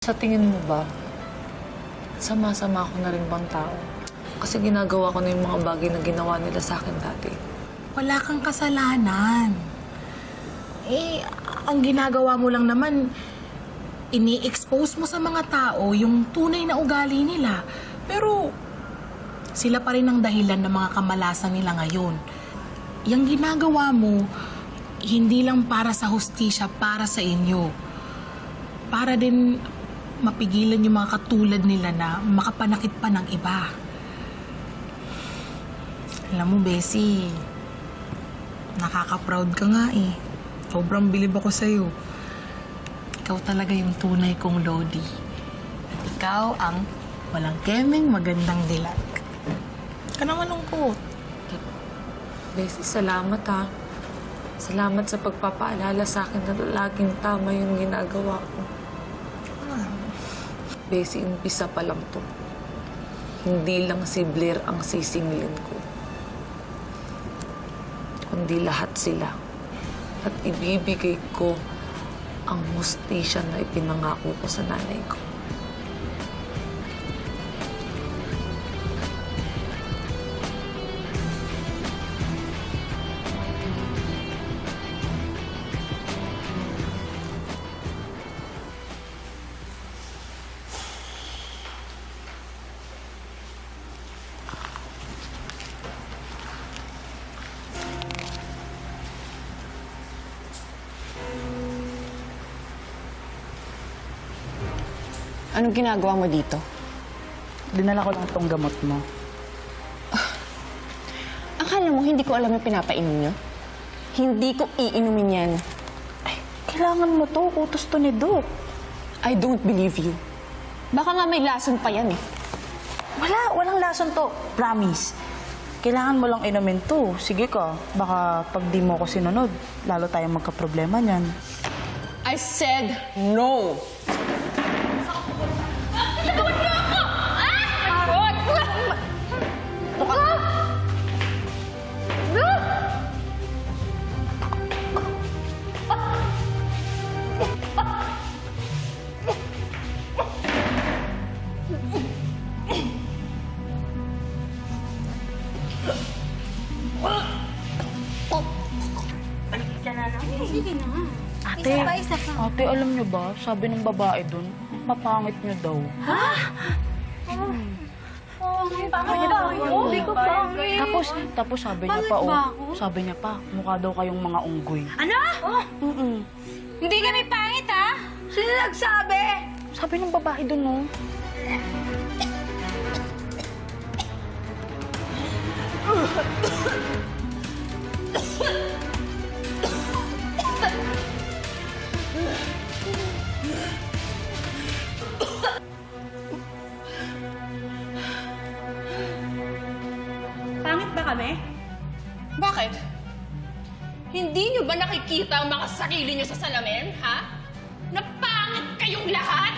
Sa tingin mo ba, sama-sama ako na rin bang tao? Kasi ginagawa ko na yung mga bagay na ginawa nila sa akin dati. Wala kang kasalanan. Ang ginagawa mo lang naman, ini-expose mo sa mga tao yung tunay na ugali nila. Pero sila pa rin ang dahilan ng mga kamalasan nila ngayon. Yung ginagawa mo, hindi lang para sa hustisya, para sa inyo. Para din mapigilan yung mga katulad nila na makapanakit pa ng iba. Alam mo, Bessie, nakaka-proud ka nga eh. Sobrang bilib ako sa'yo. Ikaw talaga yung tunay kong Lodi. At ikaw ang walang kemeng magandang dilag. Ka na malungkot. Bessie, salamat ha. Salamat sa pagpapaalala sa akin na laging tama yung ginagawa ko. Bessie, umpisa pa lang to. Hindi lang si Blair ang sisingilin ko, kundi lahat sila. At ibibigay ko ang hustisya na ipinangako ko sa nanay ko. Anong ginagawa mo dito? Dinala ko lang tong gamot mo. Akala mo hindi ko alam yung pinapainom nyo? Hindi ko iinumin yan. Ay, kailangan mo to. Utos to ni Doc. I don't believe you. Baka nga may lason pa yan eh. Walang lason to. Promise. Kailangan mo lang inumin to. Sige ka. Baka pag di mo ko sinunod, lalo tayong magka-problema niyan. I said no! Ate, alam niyo ba, sabi ng babae dun, mapangit niyo daw. Tapos sabi niya pa, mukha daw kayong mga unggoy. Ano? Hindi kami pangit, ha? Sino nagsabi? Sabi ng babae dun, no? Pangit ba kami? Bakit? Hindi nyo ba nakikita ang mga sarili nyo sa salamin, ha? Napangit kayong lahat?